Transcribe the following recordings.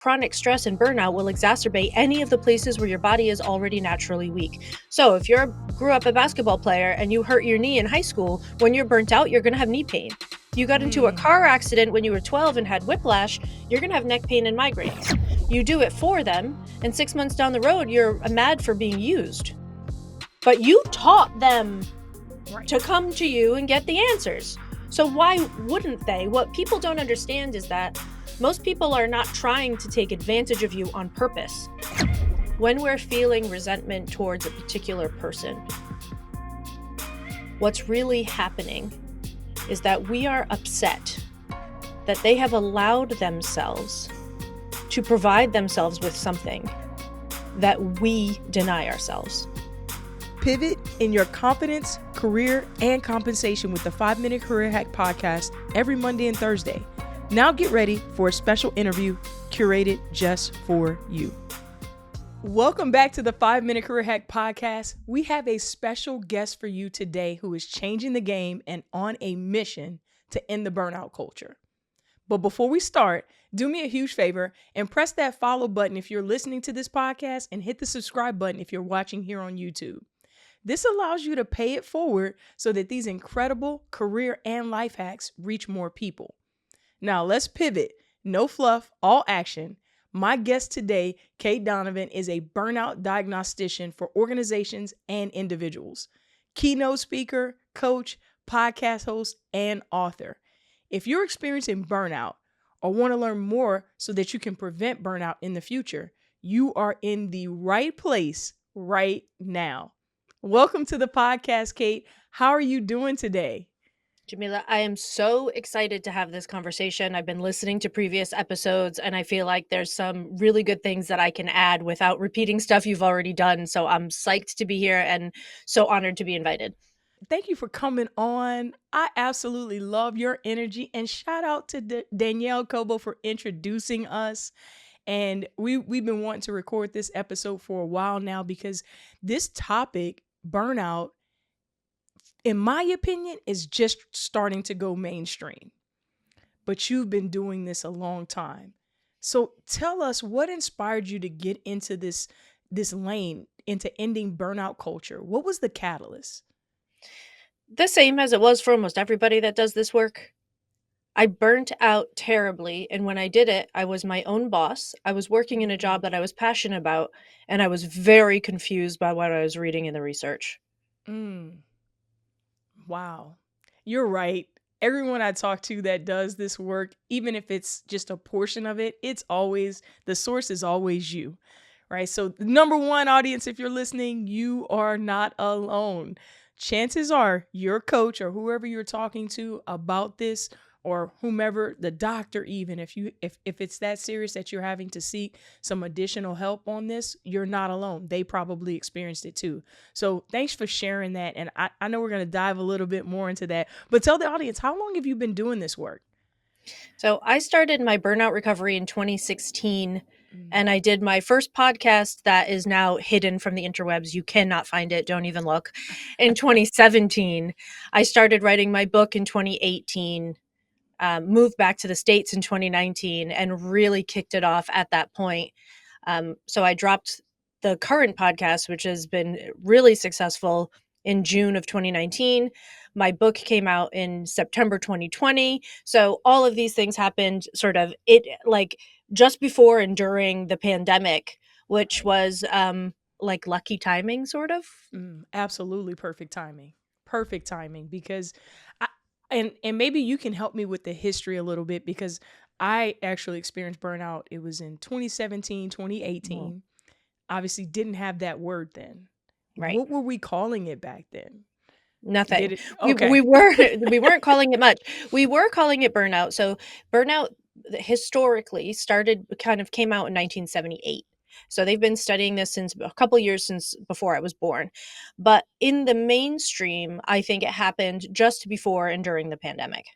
chronic stress and burnout will exacerbate any of the places where your body is already naturally weak. So if you grew up a basketball player and you hurt your knee in high school, when you're burnt out, you're going to have knee pain. You got into a car accident when you were 12 and had whiplash, you're going to have neck pain and migraines. You do it for them, and 6 months down the road, you're mad for being used. But you taught them to come to you and get the answers. So why wouldn't they? What people don't understand is that most people are not trying to take advantage of you on purpose. When we're feeling resentment towards a particular person, what's really happening is that we are upset that they have allowed themselves to provide themselves with something that we deny ourselves. Pivot in your confidence, career, and compensation with the 5-Minute Career Hack Podcast every Monday and Thursday. Now get ready for a special interview curated just for you. Welcome back to the 5-Minute Career Hack Podcast. We have a special guest for you today who is changing the game and on a mission to end the burnout culture. But before we start, do me a huge favor and press that follow button if you're listening to this podcast and hit the subscribe button if you're watching here on YouTube. This allows you to pay it forward so that these incredible career and life hacks reach more people. Now let's pivot. No fluff, all action. My guest today, Cait Donovan, is a burnout diagnostician for organizations and individuals. Keynote speaker, coach, podcast host, and author. If you're experiencing burnout or want to learn more so that you can prevent burnout in the future, you are in the right place right now. Welcome to the podcast, Cait. How are you doing today? Jamila, I am so excited to have this conversation. I've been listening to previous episodes, and I feel like there's some really good things that I can add without repeating stuff you've already done. So I'm psyched to be here and so honored to be invited. Thank you for coming on. I absolutely love your energy, and shout out to Danielle Cobo for introducing us. And we've been wanting to record this episode for a while now because this topic, burnout, in my opinion, is just starting to go mainstream. But you've been doing this a long time. So tell us what inspired you to get into this lane, into ending burnout culture. What was the catalyst? The same as it was for almost everybody that does this work. I burnt out terribly, and when I did it, I was my own boss. I was working in a job that I was passionate about, and I was very confused by what I was reading in the research. Wow. You're right. Everyone I talk to that does this work, even if it's just a portion of it, the source is always you, right? So number one, audience, if you're listening, you are not alone. Chances are your coach or whoever you're talking to about this, or whomever, the doctor even, if it's that serious that you're having to seek some additional help on this, you're not alone. They probably experienced it too. So thanks for sharing that. And I know we're going to dive a little bit more into that, but tell the audience, how long have you been doing this work? So I started my burnout recovery in 2016, and I did my first podcast that is now hidden from the interwebs. You cannot find it. Don't even look. In 2017, I started writing my book in 2018. Moved back to the States in 2019 and really kicked it off at that point. So I dropped the current podcast, which has been really successful, in June of 2019. My book came out in September 2020. So all of these things happened sort of just before and during the pandemic, which was like lucky timing, sort of. Absolutely perfect timing. Perfect timing, because And maybe you can help me with the history a little bit, because I actually experienced burnout. It was in 2017, 2018. Obviously didn't have that word then. Right. What were we calling it back then? Nothing. Okay. We weren't calling it much. We were calling it burnout. So burnout historically came out in 1978. So they've been studying this since a couple years since before I was born. But in the mainstream, I think it happened just before and during the pandemic.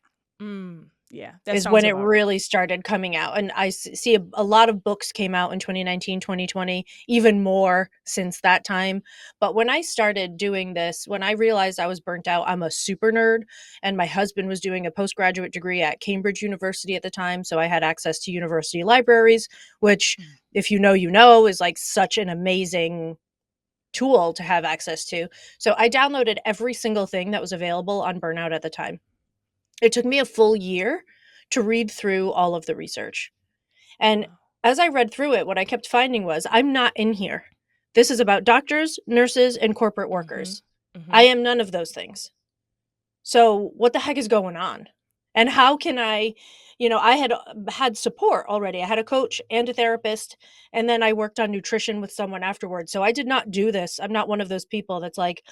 Yeah, that is sounds when it about right. really started coming out. And I see a lot of books came out in 2019, 2020, even more since that time. But when I started doing this, when I realized I was burnt out, I'm a super nerd, and my husband was doing a postgraduate degree at Cambridge University at the time. So I had access to university libraries, which, Mm. if you know, you know, is like such an amazing tool to have access to. So I downloaded every single thing that was available on burnout at the time. It took me a full year to read through all of the research. And Wow. as I read through it, what I kept finding was I'm not in here. This is about doctors, nurses, and corporate Mm-hmm. workers. I Mm-hmm. am none of those things. So, what the heck is going on? And how can I, I had support already. I had a coach and a therapist, and then I worked on nutrition with someone afterwards. So, I did not do this. I'm not one of those people that's like,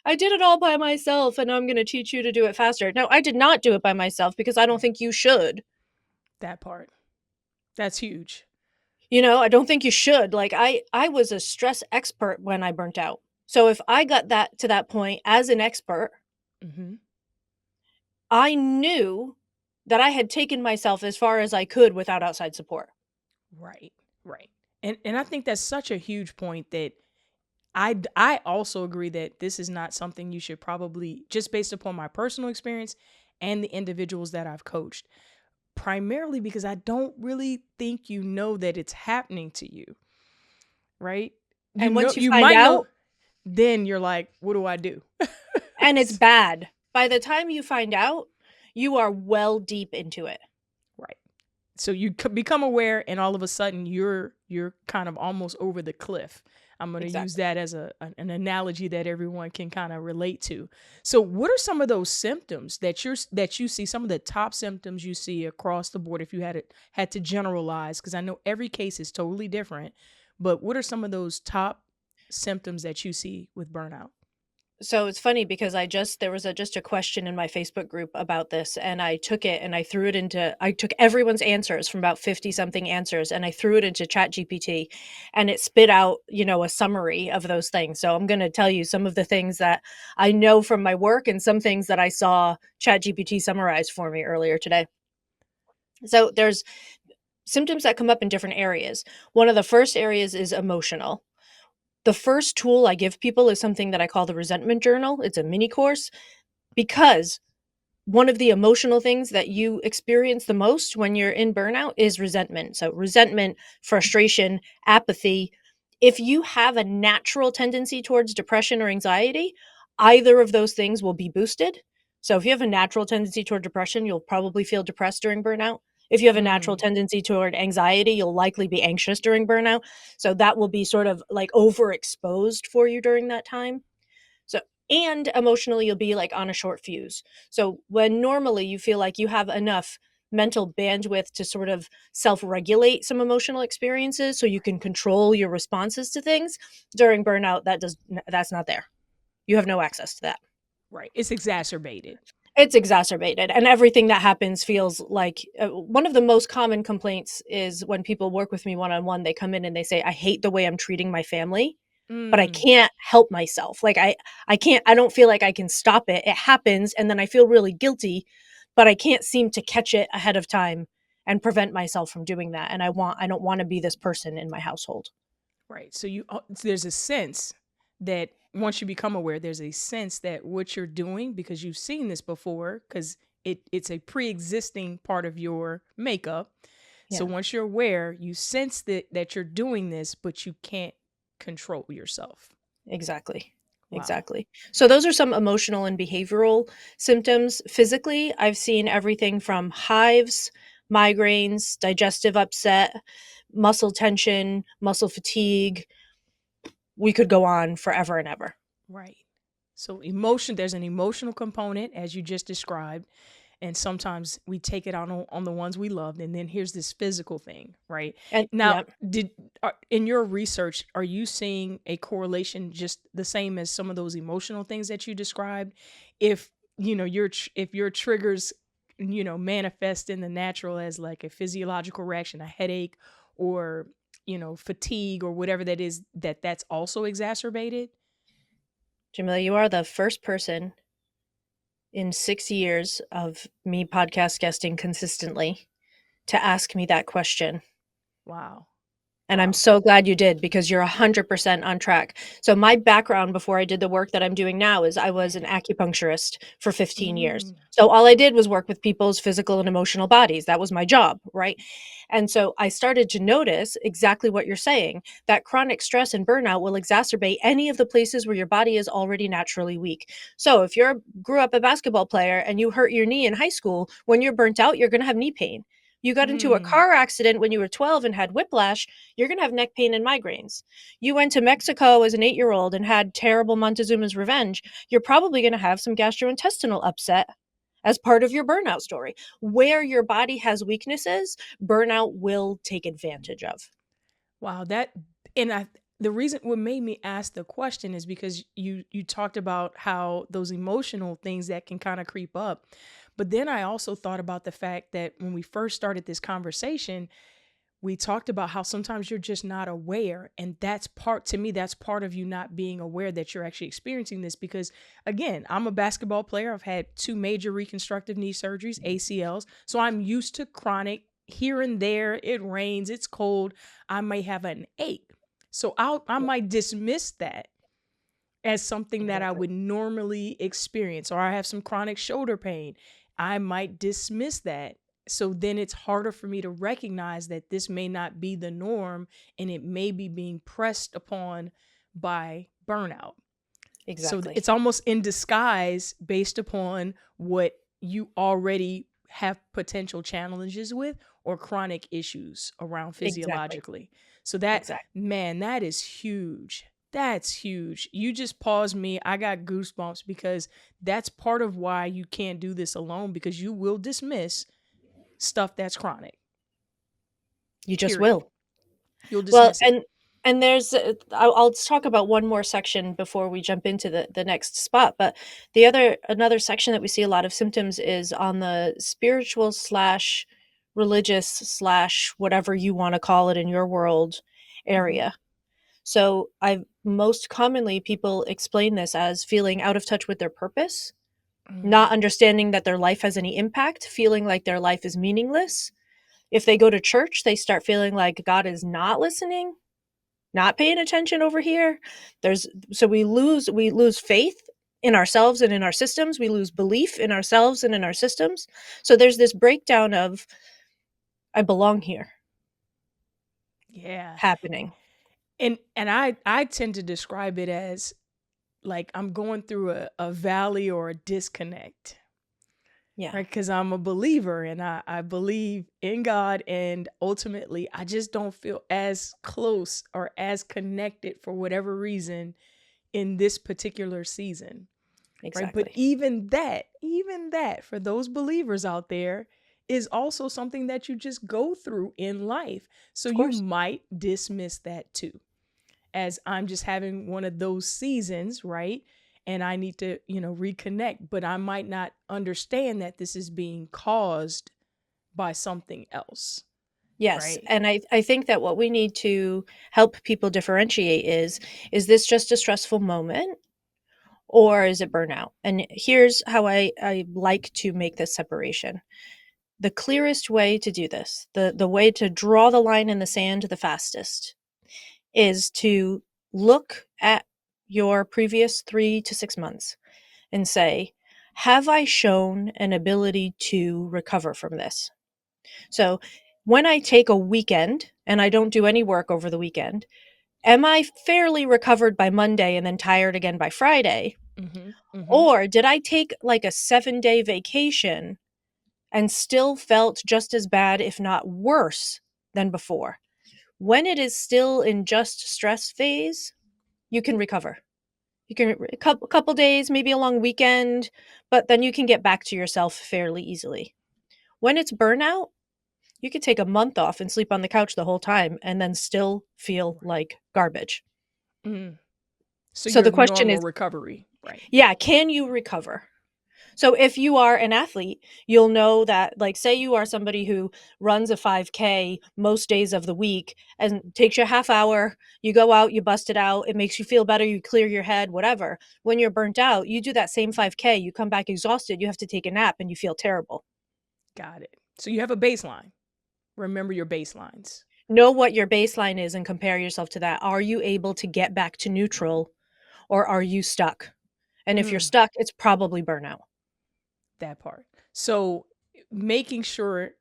I did it all by myself and I'm going to teach you to do it faster. No, I did not do it by myself because I don't Right. think you should. That part. That's huge. I don't think you should. Like I was a stress expert when I burnt out. So if I got that to that point as an expert, Mm-hmm. I knew that I had taken myself as far as I could without outside support. Right. Right. And I think that's such a huge point that I also agree that this is not something you should probably, just based upon my personal experience and the individuals that I've coached, primarily because I don't really think you know that it's happening to you, right? And once you You find might know, out, then you're like, what do I do? and it's bad. By the time you find out, you are well deep into it. Right. So you become aware, and all of a sudden you're kind of almost over the cliff. I'm going to use Exactly. that as an analogy that everyone can kind of relate to. So what are some of those symptoms that you see, some of the top symptoms you see across the board, if you had to generalize, because I know every case is totally different, but what are some of those top symptoms that you see with burnout? So it's funny because there was just a question in my Facebook group about this, and I took it and I took everyone's answers from about 50 something answers and I threw it into Chat GPT, and it spit out, a summary of those things. So I'm going to tell you some of the things that I know from my work and some things that I saw Chat GPT summarize for me earlier today. So there's symptoms that come up in different areas. One of the first areas is emotional. The first tool I give people is something that I call the resentment journal. It's a mini course because one of the emotional things that you experience the most when you're in burnout is resentment. So, resentment, frustration, apathy. If you have a natural tendency towards depression or anxiety, either of those things will be boosted. So, if you have a natural tendency toward depression, you'll probably feel depressed during burnout. If you have a natural Mm, tendency toward anxiety, you'll likely be anxious during burnout. So, that will be sort of like overexposed for you during that time. So, and emotionally, you'll be like on a short fuse. So, when normally you feel like you have enough mental bandwidth to sort of self regulate some emotional experiences so you can control your responses to things during burnout, that's not there. You have no access to that. right. It's exacerbated. It's exacerbated, and everything that happens feels like one of the most common complaints is when people work with me one on one, they come in and they say, I hate the way I'm treating my family, but I Mm, can't help myself. Like I don't feel like I can stop it. It happens and then I feel really guilty, but I can't seem to catch it ahead of time and prevent myself from doing that. And I don't want to be this person in my household. right. So there's a sense that once you become aware, there's a sense that what you're doing, because you've seen this before, because it's a pre-existing part of your makeup. So Yeah. once you're aware, you sense that you're doing this, but you can't control yourself. Exactly. Wow. Exactly. So those are some emotional and behavioral symptoms. Physically, I've seen everything from hives, migraines, digestive upset, muscle tension, muscle fatigue. We could go on forever and ever. Right. So there's an emotional component, as you just described, and sometimes we take it on the ones we loved, and then here's this physical thing, right? And Now, yeah, in your research, are you seeing a correlation just the same as some of those emotional things that you described? If if your triggers manifest in the natural as like a physiological reaction, a headache, or fatigue, or whatever that is, that's also exacerbated. Jamila, you are the first person in 6 years of me podcast guesting consistently to ask me that question. Wow. And I'm Wow. so glad you did because you're 100% on track. So, my background before I did the work that I'm doing now is I was an acupuncturist for 15 years. Mm, So, all I did was work with people's physical and emotional bodies. That was my job, right? And so, I started to notice exactly what you're saying, that chronic stress and burnout will exacerbate any of the places where your body is already naturally weak. So, if you grew up a basketball player and you hurt your knee in high school, when you're burnt out, you're going to have knee pain. You got into a mm. car accident when you were 12 and had whiplash, you're going to have neck pain and migraines. You went to Mexico as an 8-year-old and had terrible Montezuma's revenge, you're probably going to have some gastrointestinal upset as part of your burnout story. Where your body has weaknesses, burnout will take advantage of. Wow, that and I the reason what made me ask the question is because you talked about how those emotional things that can kind of creep up. But then I also thought about the fact that when we first started this conversation, we talked about how sometimes you're just not aware, and that's part to me that's part of you not being aware that you're actually experiencing this because again, I'm a basketball player. I've had two major reconstructive knee surgeries, ACLs, so I'm used to chronic here and there. It rains, it's cold, I may have an ache, so I Yeah, might dismiss that as something that I exactly. would normally experience, or I have some chronic shoulder pain. I might dismiss that. So then it's harder for me to recognize that this may not be the norm and it may be being pressed upon by burnout. So Exactly. it's almost in disguise based upon what you already have potential challenges with or chronic issues around Exactly. physiologically. So that, Exactly. man, that is huge. That's huge. You just paused me. I got goosebumps because that's part of why you can't do this alone because you will dismiss stuff that's chronic. You just Period. will. You'll Well, dismiss it. and there's I'll talk about one more section before we jump into the next spot. But the other another section that we see a lot of symptoms is on the spiritual slash religious slash whatever you want to call it in your world Mm-hmm. area. So I most commonly people explain this as feeling out of touch with their purpose, Mm. not understanding that their life has any impact, feeling like their life is meaningless. If they go to church, they start feeling like God is not listening, not paying attention over here. There's so we lose faith in ourselves and in our systems. We lose belief in ourselves and in our systems. So there's this breakdown of I belong here Yeah. happening. And I tend to describe it as like I'm going through a valley or a disconnect, Yeah. right? Because I'm a believer and I believe in God, and ultimately I just don't feel as close or as connected for whatever reason in this particular season, right? But Exactly. even that for those believers out there is also something that you just go through in life. So Of you course. might dismiss that too as I'm just having one of those seasons, right? And I need to, reconnect, but I might not understand that this is being caused by something else, Yes, right? and I think that what we need to help people differentiate is this just a stressful moment or is it burnout? And here's how I like to make this separation. The clearest way to do this, the way to draw the line in the sand the fastest, is to look at your previous 3 to 6 months and say, have I shown an ability to recover from this? So when I take a weekend and I don't do any work over the weekend, am I fairly recovered by Monday and then tired again by Friday? Mm-hmm. Mm-hmm. Or did I take like a 7 day vacation and still felt just as bad, if not worse, than before? When it is still in just stress phase, you can recover. You can a couple days, maybe a long weekend, but then you can get back to yourself fairly easily. When it's burnout, you could take a month off and sleep on the couch the whole time and then still feel Right. like garbage. Mm. So So your the question normal is, recovery, right? yeah, can you recover? So if you are an athlete, you'll know that, like, say you are somebody who runs a 5K most days of the week and takes you a half hour, you go out, you bust it out, it makes you feel better, you clear your head, whatever. When you're burnt out, you do that same 5K, you come back exhausted, you have to take a nap and you feel terrible. Got it. So you have a baseline. Remember your baselines. Know what your baseline is and compare yourself to that. Are you able to get back to neutral, or are you stuck? And if you're Mm, stuck, it's probably burnout. that part. So making sure,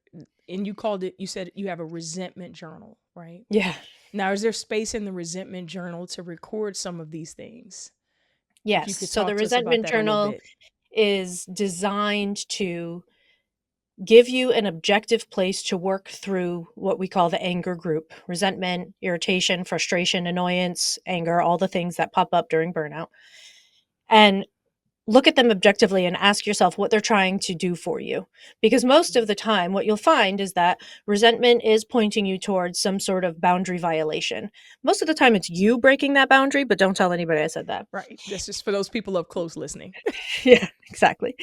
and you called it, you said you have a resentment journal, right? Yeah. Now, is there space in the resentment journal to record some of these things? If Yes. you could So the talk to us about resentment that a little journal bit. is designed to give you an objective place to work through what we call the anger group: resentment, irritation, frustration, annoyance, anger, all the things that pop up during burnout. And look at them objectively and ask yourself what they're trying to do for you. Because most of the time, what you'll find is that resentment is pointing you towards some sort of boundary violation. Most of the time, it's you breaking that boundary, but don't tell anybody I said that. Right. That's just for those people up close listening. Yeah, exactly.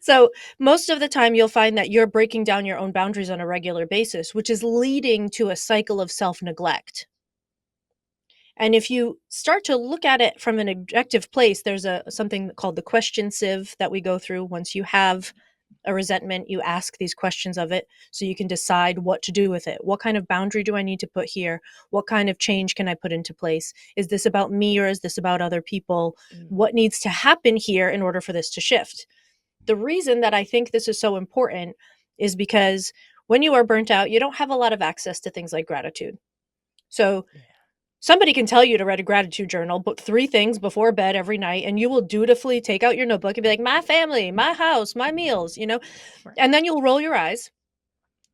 So, most of the time, you'll find that you're breaking down your own boundaries on a regular basis, which is leading to a cycle of self neglect. And if you start to look at it from an objective place, there's a something called the question sieve that we go through. Once you have a resentment, you ask these questions of it so you can decide what to do with it. What kind of boundary do I need to put here? What kind of change can I put into place? Is this about me or is this about other people? Mm, What needs to happen here in order for this to shift? The reason that I think this is so important is because when you are burnt out, you don't have a lot of access to things like gratitude. So yeah. somebody can tell you to write a gratitude journal, book 3 things before bed every night, and you will dutifully take out your notebook and be like, "My family, my house, my meals," you know? Right. And then you'll roll your eyes.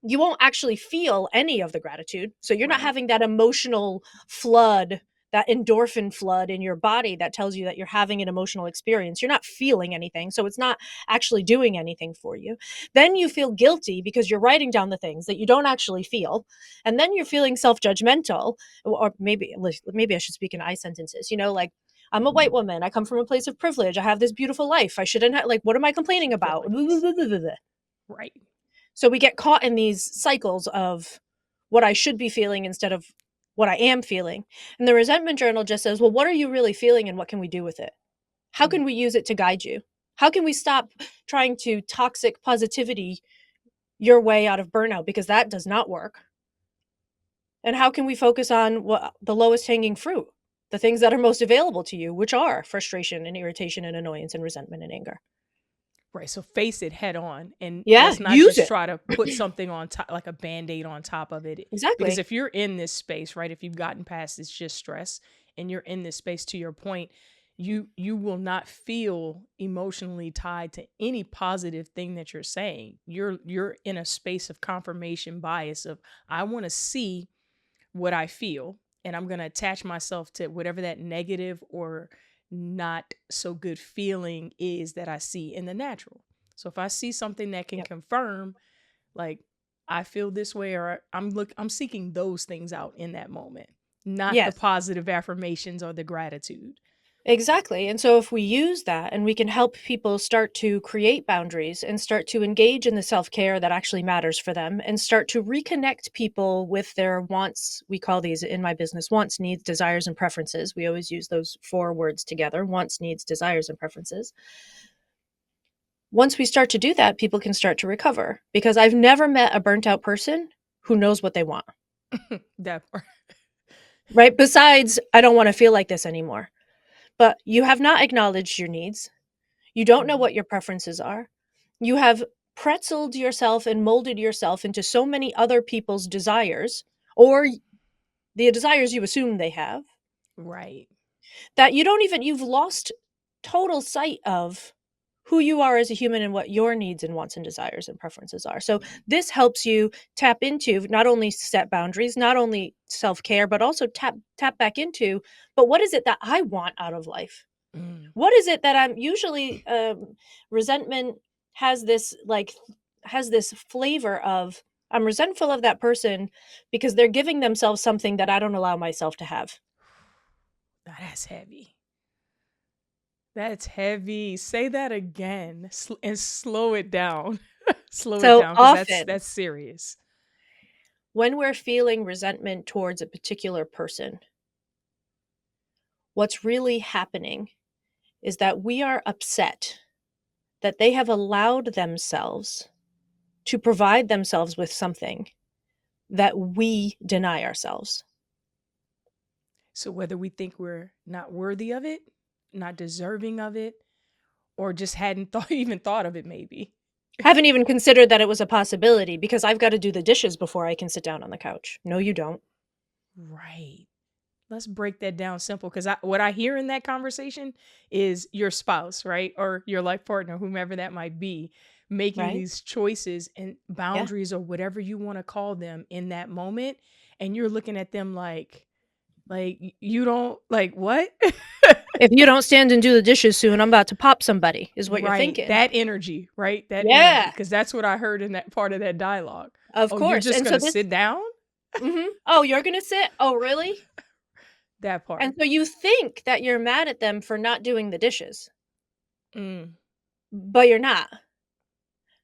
You won't actually feel any of the gratitude. So you're not Right. having that emotional flood, that endorphin flood in your body that tells you that you're having an emotional experience. You're not feeling anything. So it's not actually doing anything for you. Then you feel guilty because you're writing down the things that you don't actually feel. And then you're feeling self judgmental, or maybe I should speak in I sentences, like, I'm a white woman. I come from a place of privilege. I have this beautiful life. I shouldn't have, like, what am I complaining Feel about? like this. Right. So we get caught in these cycles of what I should be feeling instead of what I am feeling. And the resentment journal just says, well, what are you really feeling and what can we do with it? How Mm, can we use it to guide you? How can we stop trying to toxic positivity your way out of burnout, because that does not work? And how can we focus on what the lowest hanging fruit, the things that are most available to you, which are frustration and irritation and annoyance and resentment and anger? right. So face it head on, and Yeah, let's not use just it. try to put something on top, like a band-aid on top of it. Because Exactly. if you're in this space, right, if you've gotten past it's just stress and you're in this space, to your point, you will not feel emotionally tied to any positive thing that you're saying. You're in a space of confirmation bias of, I want to see what I feel, and I'm going to attach myself to whatever that negative or not so good feeling is that I see in the natural. So if I see something that can Yep. confirm, like, I feel this way, or I'm seeking those things out in that moment, not the Yes. positive affirmations or the gratitude. Exactly. And so if we use that and we can help people start to create boundaries and start to engage in the self-care that actually matters for them and start to reconnect people with their wants, we call these in my business wants, needs, desires, and preferences. We always use those 4 words together: wants, needs, desires, and preferences. Once we start to do that, people can start to recover, because I've never met a burnt out person who knows what they want, That part. right? Besides, I don't want to feel like this anymore. But you have not acknowledged your needs. You don't know Mm, what your preferences are. You have pretzeled yourself and molded yourself into so many other people's desires, or the desires you assume they have, right. that you've lost total sight of who you are as a human and what your needs and wants and desires and preferences are. So this helps you tap into, not only set boundaries, not only self-care, but also tap back into, but what is it that I want out of life? Mm, What is it that I'm usually, resentment has this, has this flavor of, I'm resentful of that person because they're giving themselves something that I don't allow myself to have. that's heavy. That's heavy. Say that again and slow it down. Slow it So down because often, that's serious. when we're feeling resentment towards a particular person, what's really happening is that we are upset that they have allowed themselves to provide themselves with something that we deny ourselves. So whether we think we're not worthy of it, not deserving of it, or just hadn't even thought of it, maybe. Haven't even considered that it was a possibility because I've got to do the dishes before I can sit down on the couch. No, you don't. Right. Let's break that down simple because what I hear in that conversation is your spouse, right? Or your life partner, whomever that might be, making Right? these choices and Yeah. boundaries or whatever you want to call them in that moment. And you're looking at them you don't like what? If you don't stand and do the dishes soon, I'm about to pop somebody, is what you're Right. thinking. That energy, right? That energy. Yeah, Because that's what I heard in that part of that dialogue. of Oh, you're course. just And going so to this, sit down? oh, you're going to sit? Oh, really? That And part. so you think that you're mad at them for not doing the dishes, Mm, but you're not.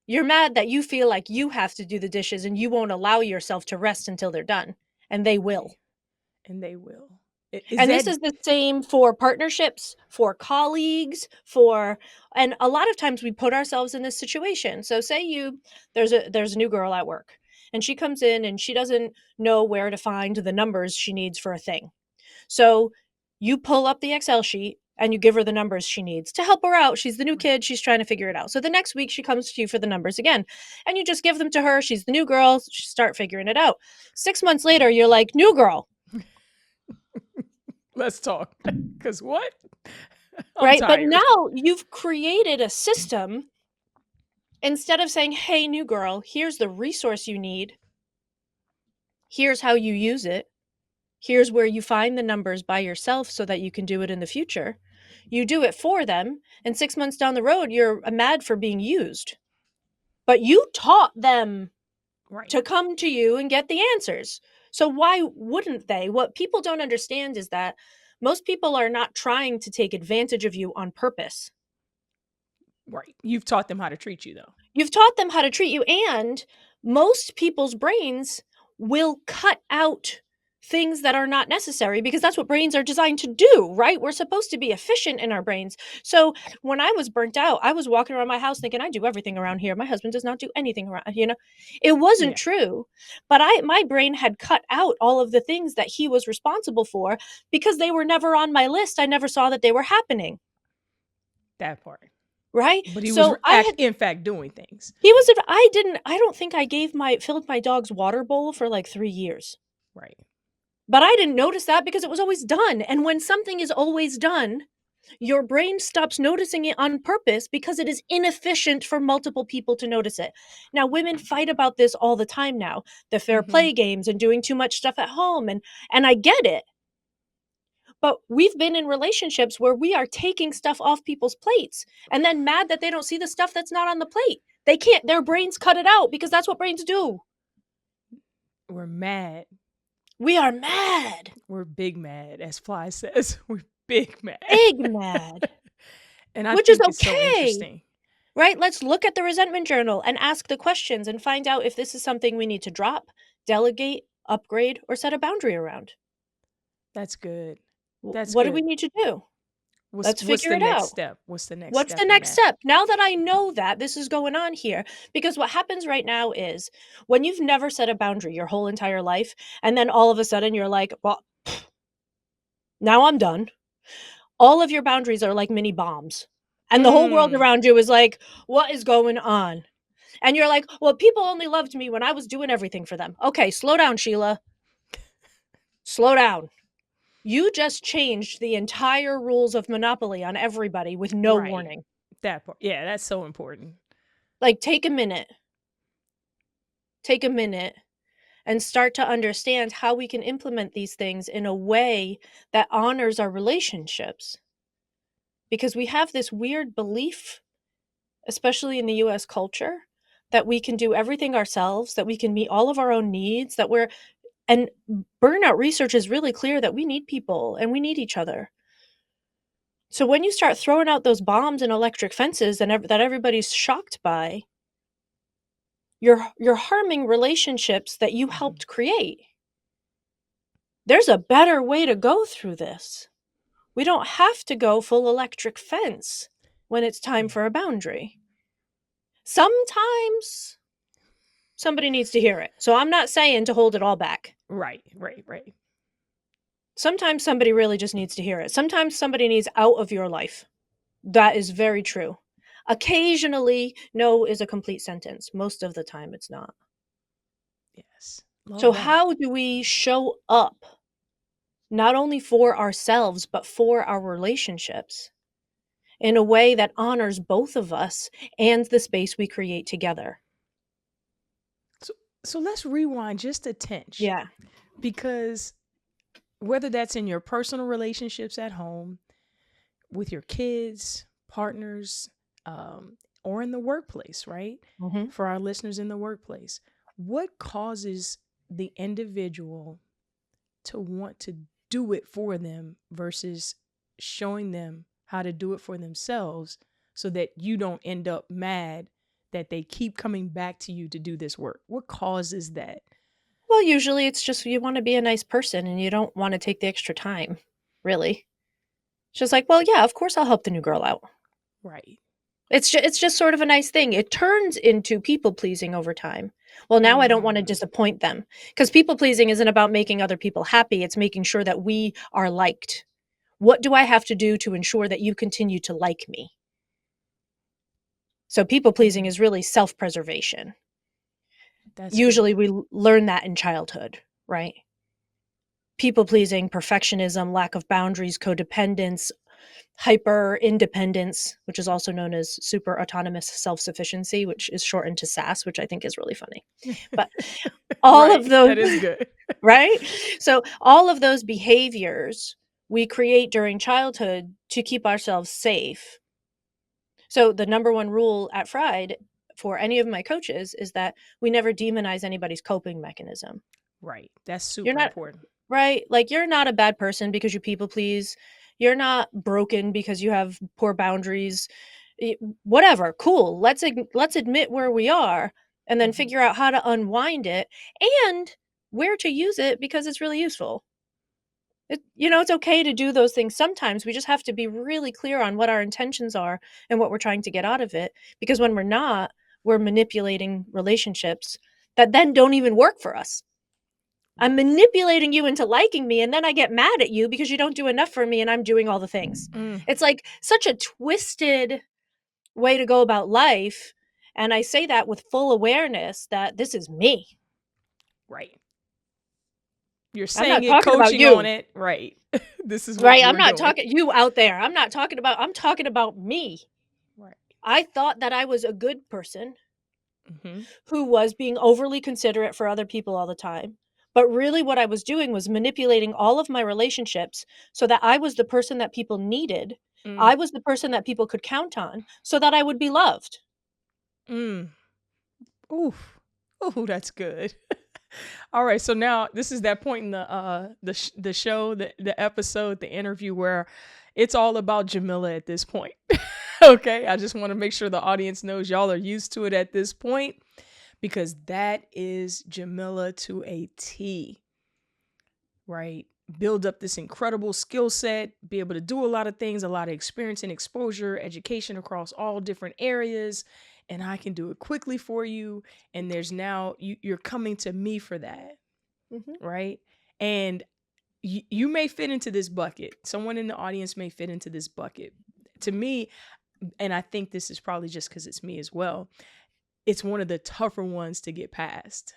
You're mad that you feel like you have to do the dishes and you won't allow yourself to rest until they're done, and they will. right. And they will. Is And this that is the same for partnerships, for colleagues, for and a lot of times we put ourselves in this situation. So say you there's a new girl at work and she comes in and she doesn't know where to find the numbers she needs for a thing. So you pull up the Excel sheet and you give her the numbers she needs to help her out. She's the new right? kid, she's trying to figure it out. So the next week she comes to you for the numbers again. And you just give them to her. She's the new girl, she start figuring it out. 6 months later you're like, "New girl, Let's talk. Because what? I'm right?" But tired. now you've created a system instead of saying, "Hey, new girl, here's the resource you need. Here's how you use it. Here's where you find the numbers by yourself so that you can do it in the future." You do it for them, and 6 months down the road, you're mad for being used. But you taught them Right. to come to you and get the answers. So why wouldn't they? What people don't understand is that most people are not trying to take advantage of you on purpose. Right. You've taught them how to treat you, though. You've taught them how to treat you, and most people's brains will cut out things that are not necessary because that's what brains are designed to do, right? We're supposed to be efficient in our brains. So when I was burnt out, I was walking around my house thinking I do everything around here. My husband does not do anything around. It wasn't Yeah. true. But my brain had cut out all of the things that he was responsible for because they were never on my list. I never saw that they were happening, That part. right? But he was So I had in fact doing things. He was I don't think I filled my dog's water bowl for like 3 years. Right. But I didn't notice that because it was always done, and when something is always done, your brain stops noticing it on purpose because it is inefficient for multiple people to notice it. Now, women fight about this all the time now, the fair Mm-hmm. play games and doing too much stuff at home, and I get it. But we've been in relationships where we are taking stuff off people's plates and then mad that they don't see the stuff that's not on the plate. They can't, their brains cut it out because that's what brains do. We're mad. We are mad. We're big mad, as Fly says. We're big mad. Big mad. And I Which is think it's so okay, interesting. right? Let's look at the resentment journal and ask the questions and find out if this is something we need to drop, delegate, upgrade, or set a boundary around. That's good. That's What do we good. need to do? Let's What's figure the it next out. step? What's the next What's the step in next that? step? Now that I know that this is going on here, because what happens right now is when you've never set a boundary your whole entire life, and then all of a sudden you're like, well, now I'm done. All of your boundaries are like mini bombs. And the whole world Mm. around you is like, what is going on? And you're like, well, people only loved me when I was doing everything for them. Okay, slow down, Sheila. Slow down. You just changed the entire rules of Monopoly on everybody with no Right. warning. That part. Yeah, that's so important. Like, take a minute. Take a minute and start to understand how we can implement these things in a way that honors our relationships. Because we have this weird belief, especially in the US culture, that we can do everything ourselves, that we can meet all of our own needs, and burnout research is really clear that we need people and we need each other. So when you start throwing out those bombs and electric fences that everybody's shocked by, you're harming relationships that you helped create. There's a better way to go through this. We don't have to go full electric fence when it's time Yeah. for a boundary. Sometimes somebody needs to hear it. So I'm not saying to hold it all back. Right, right, right. Sometimes somebody really just needs to hear it. Sometimes somebody needs out of your life. That is very true. Occasionally, no is a complete sentence. Most of the time, it's not. Yes. Love So, that. how do we show up not only for ourselves, but for our relationships in a way that honors both of us and the space we create together? So, so let's rewind just a tinge, Yeah. because whether that's in your personal relationships at home, with your kids, partners, or in the workplace, right? Hmm. For our listeners in the workplace, what causes the individual to want to do it for them versus showing them how to do it for themselves so that you don't end up mad that they keep coming back to you to do this work? What causes that? Well, usually it's just you want to be a nice person and you don't want to take the extra time, really. It's just like, well, yeah, of course I'll help the new girl out. Right. It's just sort of a nice thing. It turns into people pleasing over time. Well, now I don't want to Mm, disappoint them because people pleasing isn't about making other people happy. It's making sure that we are liked. What do I have to do to ensure that you continue to like me? So people pleasing mm, is really self-preservation. that's good. Usually we learn that in childhood, right? People pleasing, perfectionism, lack of boundaries, codependence, hyper independence, which is also known as super autonomous self sufficiency, which is shortened to SAS, which I think is really funny. But all of Right. those, That is good. right? So, all of those behaviors we create during childhood to keep ourselves safe. So, the number one rule at Fried for any of my coaches is that we never demonize anybody's coping mechanism. Right. That's You're super not important. right? Like, you're not a bad person because you people please. You're not broken because you have poor boundaries. Whatever, cool. Let's admit where we are and then Mhm. figure out how to unwind it and where to use it because it's really useful. It's okay to do those things sometimes. We just have to be really clear on what our intentions are and what we're trying to get out of it because when we're not, we're manipulating relationships that then don't even work for us. I'm Yes. manipulating you into liking me, and then I get mad at you because you don't do enough for me and I'm doing all the things. Mm, It's like such a twisted way to go about life. And I say that with full awareness that this is me. right. You're I'm saying not it, talking about coaching on you, it. Right. This is what right? I'm we're not doing. talking you out there. I'm talking about me. Right. I thought that I was a good person Hmm. who was being overly considerate for other people all the time. But really, what I was doing was manipulating all of my relationships so that I was the person that people needed. Mm, I was the person that people could count on so that I would be loved. mm. Oof. Ooh, that's good. All right, so now this is that point in the show, the episode, the interview where it's all about Jamila at this point. Okay, I just want to make sure the audience knows y'all are used to it at this point because that is Jamila to a T, right? Build up this incredible skill set, be able to do a lot of things, a lot of experience and exposure, education across all different areas, and I can do it quickly for you. And there's now you're coming to me for that, Mhm. right? And you may fit into this bucket. Someone in the audience may fit into this bucket. To me, and I think this is probably just because it's me as well, it's one of the tougher ones to get past.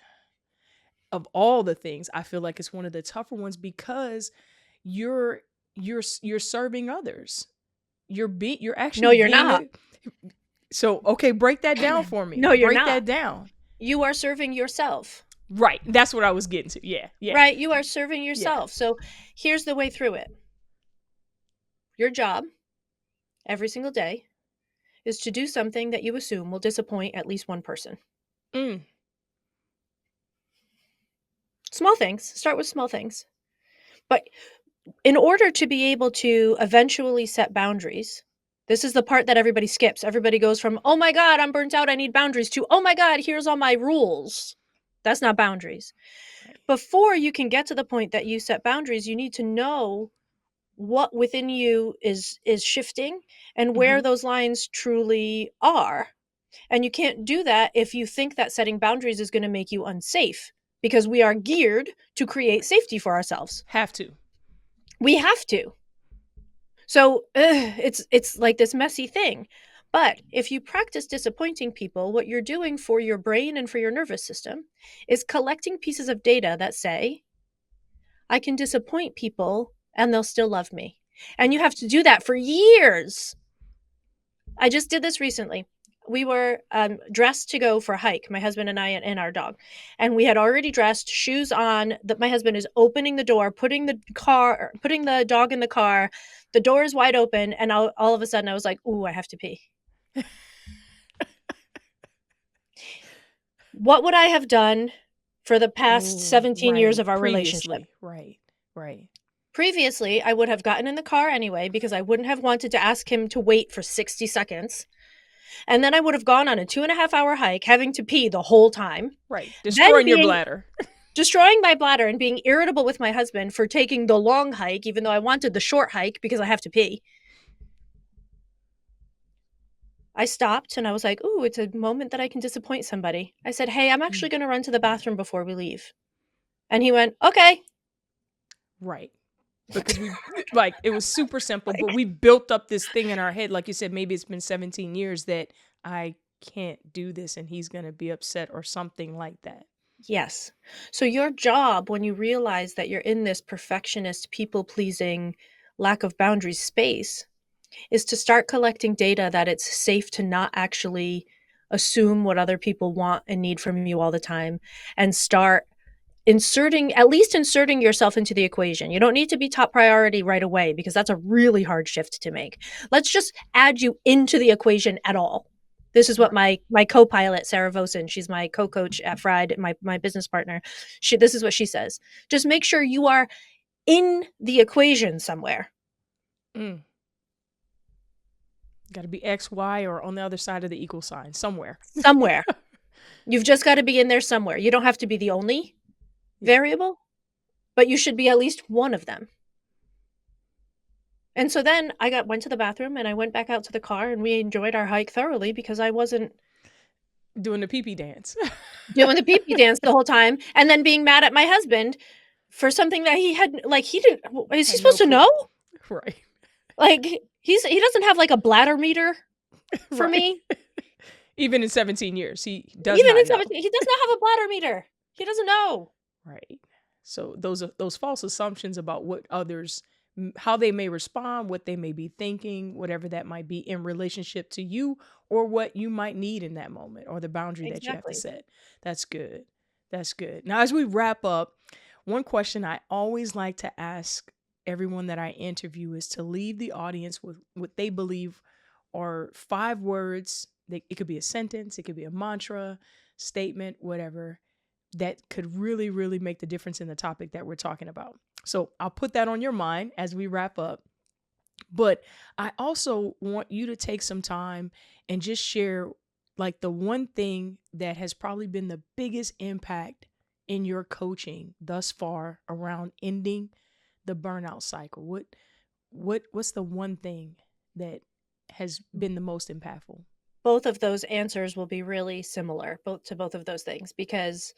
Of all the things, I feel like it's one of the tougher ones because you're you're serving others. You're actually No, you're being not. a so okay, break that down for me. No, you're Break not. that down. You are serving yourself, Right. That's what I was getting to. Yeah. Yeah. right? You are serving Yeah. yourself. So here's the way through it. Your job every single day is to do something that you assume will disappoint at least one person. Mm, Small things. Start with small things. But in order to be able to eventually set boundaries, this is the part that everybody skips. Everybody goes from, oh my God, I'm burnt out, I need boundaries, to, oh my God, here's all my rules. That's not boundaries. Right. Before you can get to the point that you set boundaries, you need to know what within you is shifting and where Mm-hmm. those lines truly are. And you can't do that if you think that setting boundaries is going to make you unsafe, because we are geared to create safety for ourselves. Have to. We have to. So it's like this messy thing. But if you practice disappointing people, what you're doing for your brain and for your nervous system is collecting pieces of data that say, I can disappoint people and they'll still love me. And you have to do that for years. I just did this recently. We were dressed to go for a hike, my husband and I and our dog. And we had already dressed, shoes on. That my husband is opening the door, putting the dog in the car. The door is wide open, and all of a sudden I was like, "Ooh, I have to pee." What would I have done for the past Oh, 17 years right. of our relationship? Previously. Right. Right. Previously, I would have gotten in the car anyway because I wouldn't have wanted to ask him to wait for 60 seconds. And then I would have gone on a 2.5 hour hike, having to pee the whole time, Right. then Destroying your being bladder. destroying my bladder and being irritable with my husband for taking the long hike, even though I wanted the short hike because I have to pee. I stopped and I was like, ooh, it's a moment that I can disappoint somebody. I said, hey, I'm actually going to run to the bathroom before we leave. And he went, okay. Right. Because we, like, it was super simple, but we built up this thing in our head. Like you said, maybe it's been 17 years that I can't do this and he's going to be upset or something like that. Yes. So your job, when you realize that you're in this perfectionist, people-pleasing, lack of boundaries space, is to start collecting data that it's safe to not actually assume what other people want and need from you all the time, and start inserting yourself into the equation. You don't need to be top priority right away because that's a really hard shift to make. Let's just add you into the equation at all. This is what Right. my co-pilot Sarah Vosen, she's my co-coach at Fried, my business partner. This is what she says. Just make sure you are in the equation somewhere. Mm. Got to be X, Y, or on the other side of the equal sign, somewhere. Somewhere. You've just got to be in there somewhere. You don't have to be the only variable, but you should be at least one of them. And so then I went to the bathroom and I went back out to the car and we enjoyed our hike thoroughly because I wasn't Doing the pee-pee dance. doing the pee-pee dance the whole time and then being mad at my husband for something that he had, like, he didn't, is he Had no supposed to clue. know? Right. Like, he doesn't have like a bladder meter for Right. me. Even in 17 years, he does Even not in know. 17, he does not have a bladder meter. He doesn't know. Right. So those false assumptions about what others, how they may respond, what they may be thinking, whatever that might be in relationship to you, or what you might need in that moment, or the boundary that you have to Exactly. set. That's good. That's good. Now, as we wrap up, one question I always like to ask everyone that I interview is to leave the audience with what they believe are 5 words. It could be a sentence, it could be a mantra, statement, whatever, that could really, really make the difference in the topic that we're talking about. So I'll put that on your mind as we wrap up. But I also want you to take some time and just share, like, the one thing that has probably been the biggest impact in your coaching thus far around ending the burnout cycle. What's the one thing that has been the most impactful? Both of those answers will be really similar, both of those things, because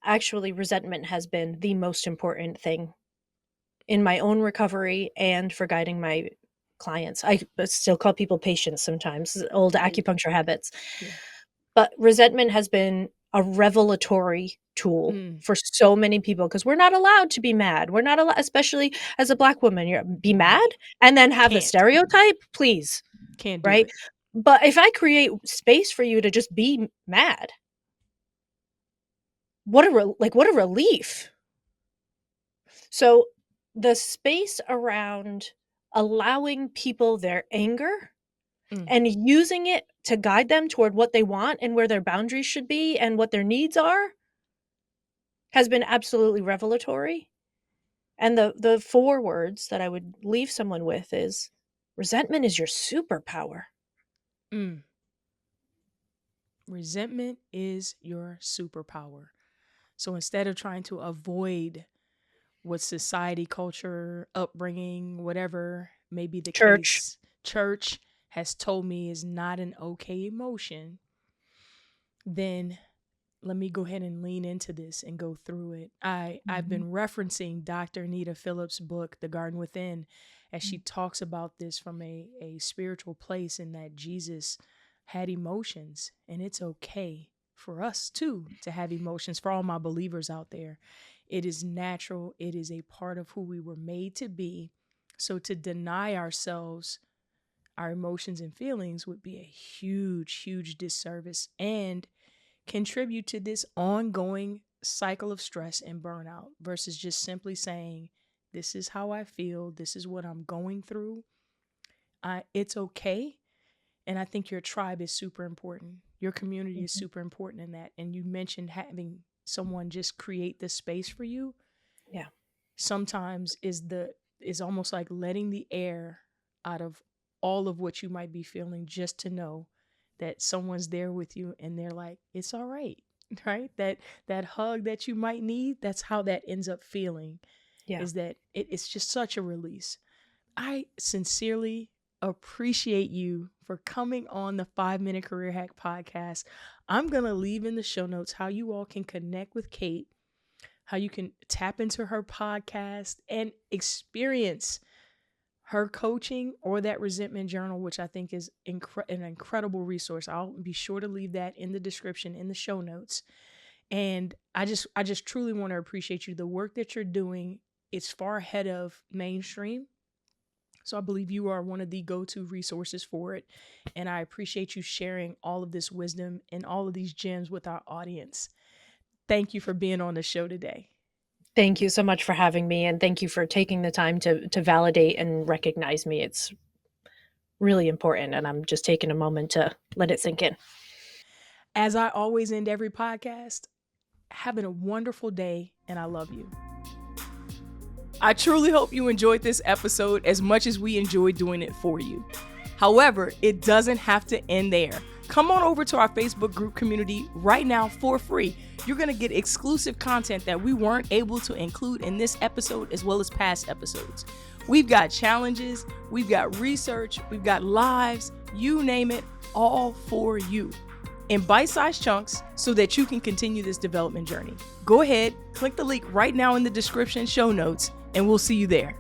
actually resentment has been the most important thing in my own recovery and for guiding my clients. I still call people patients sometimes, old There you go. acupuncture habits. Yeah. But resentment has been a revelatory tool Mm, for so many people because we're not allowed to be mad. We're not allowed, especially as a Black woman, you're be mad right. and then have a Can't. stereotype, please, Can't do right? it. But if I create space for you to just be mad, what a relief. So the space around allowing people their anger Mm, and using it to guide them toward what they want and where their boundaries should be and what their needs are has been absolutely revelatory. And the 4 words that I would leave someone with is, resentment is your superpower. Mm. Resentment is your superpower. So instead of trying to avoid what society, culture, upbringing, whatever may be the Church. case, church has told me is not an okay emotion, then let me go ahead and lean into this and go through it. I've Mhm. been referencing Dr. Anita Phillips' book, The Garden Within, as she Mm. talks about this from a spiritual place, in that Jesus had emotions, and it's okay for us too to have emotions. For all my believers out there, it is natural, it is a part of who we were made to be. So to deny ourselves our emotions and feelings would be a huge disservice, and contribute to this ongoing cycle of stress and burnout, versus just simply saying, this is how I feel, this is what I'm going through. It's okay. And I think your tribe is super important. Your community is Mhm. super important in that. And you mentioned having someone just create the space for you. Yeah. Sometimes is almost like letting the air out of all of what you might be feeling, just to know that someone's there with you, and they're like, it's all right. Right, that hug that you might need, that's how that ends up feeling, Yeah. is that it's just such a release. I sincerely appreciate you for coming on the 5 Minute Career Hack podcast. I'm going to leave in the show notes how you all can connect with Cait, how you can tap into her podcast and experience her coaching or that resentment journal, which I think is an incredible resource. I'll be sure to leave that in the description, in the show notes. And I just truly want to appreciate you. The work that you're doing is far ahead of mainstream. So I believe you are one of the go-to resources for it. And I appreciate you sharing all of this wisdom and all of these gems with our audience. Thank you for being on the show today. Thank you so much for having me, and thank you for taking the time to validate and recognize me. It's really important, and I'm just taking a moment to let it sink in. As I always end every podcast, having a wonderful day, and I love you. I truly hope you enjoyed this episode as much as we enjoyed doing it for you. However, it doesn't have to end there. Come on over to our Facebook group community right now for free. You're going to get exclusive content that we weren't able to include in this episode, as well as past episodes. We've got challenges, we've got research, we've got lives, you name it, all for you in bite-sized chunks so that you can continue this development journey. Go ahead, click the link right now in the description show notes, and we'll see you there.